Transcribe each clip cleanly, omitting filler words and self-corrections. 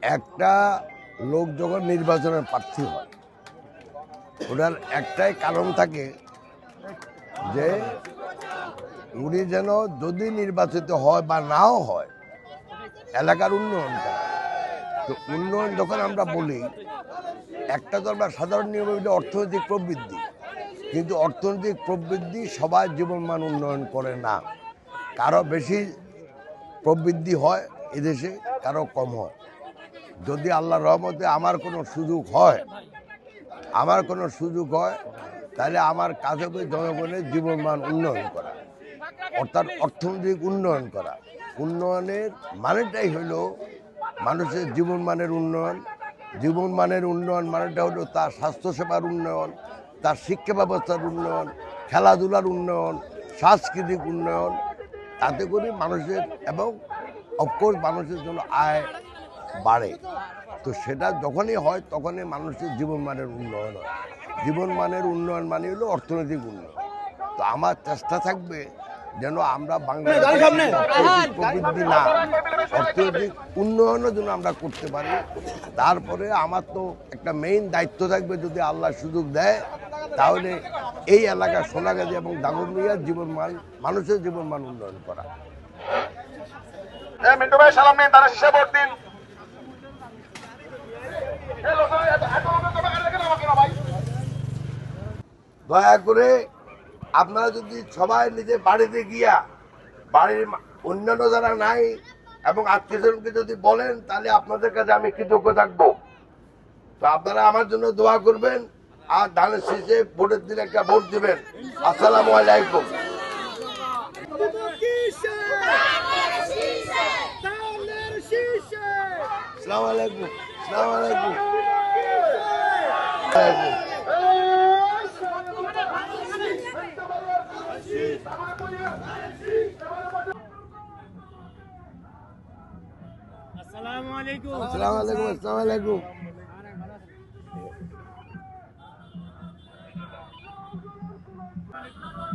একটা লোক যখন নির্বাচনের প্রার্থী হয় ওটার একটাই কারণ থাকে যে উনি যেন যদি নির্বাচিত হয় বা নাও হয় এলাকার উন্নয়ন করে। তো উন্নয়ন যখন আমরা বলি একটা তো আমরা সাধারণ নিয়ম অর্থনৈতিক প্রবৃদ্ধি, কিন্তু অর্থনৈতিক প্রবৃদ্ধি সবার জীবনমান উন্নয়ন করে না। কারো বেশি প্রবৃদ্ধি হয় এদেশে, কারো কম হয়। যদি আল্লাহর রহমতে আমার কোনো সুযোগ হয় তাহলে আমার কাজ হবে জনগণের জীবনমান উন্নয়ন করা, অর্থাৎ অর্থনৈতিক উন্নয়ন করা। উন্নয়নের মানেটাই হলো মানুষের জীবনমানের উন্নয়ন। জীবনমানের উন্নয়ন মানেটা হলো তার স্বাস্থ্যসেবার উন্নয়ন, তার শিক্ষা ব্যবস্থার উন্নয়ন, খেলাধুলার উন্নয়ন, সাংস্কৃতিক উন্নয়ন। তাতে করে মানুষের এবং অফকোর্স মানুষের জন্য আয় বাড়ে। তো সেটা যখনই হয় তখনই মানুষের জীবনমানের উন্নয়ন হয়। জীবনমানের উন্নয়ন মানে হলো অর্থনৈতিক উন্নয়ন। তো আমার চেষ্টা থাকবে যেন আমরা বাংলাদেশে অর্থনৈতিক প্রবৃদ্ধি না, অর্থনৈতিক উন্নয়নও যেন আমরা করতে পারি। তারপরে আমার তো একটা মেইন দায়িত্ব থাকবে, যদি আল্লাহ সুযোগ দেয় তাহলে এই এলাকার সোনাগাজী এবং দাগনভূঞার জীবনমান, মানুষের জীবনমান উন্নয়ন করা। মিন্টু ভাই সালাম নিন, তারা শেষে ভোট দিন। দয়া করে আপনারা যদি সবাই নিজের বাড়িতে গিয়া বাড়ির অন্যান্য যারা নাই এবং আত্মীয়স্বজনকে যদি বলেন তাহলে আপনাদের কাছে আমি কৃতজ্ঞ থাকবো। তো আপনারা আমার জন্য দোয়া করবেন আর ধানের শীষে ভোটের দিন একটা ভোট দিবেন। আসসালামু আলাইকুম। আসসালামু আলাইকুম। আসসালামু আলাইকুম। আসসালামু আলাইকুম। আসসালামু আলাইকুম।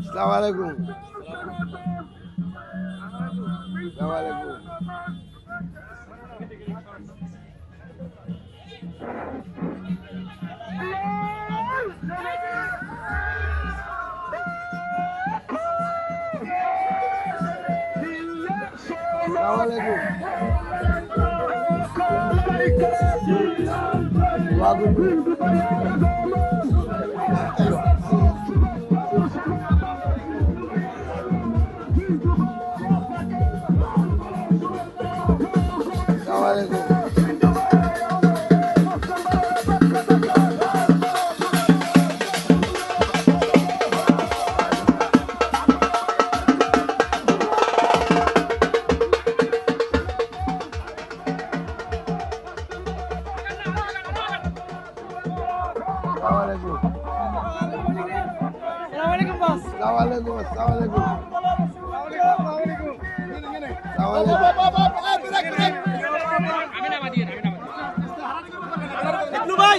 আসসালামু আলাইকুম। আসসালামু আলাইকুম। আসসালামু আলাইকুম। আসসালামু আলাইকুম। দোয়া করবেন। আসসালামু আলাইকুম। আসসালামু আলাইকুম। আসসালামু আলাইকুম। ভাই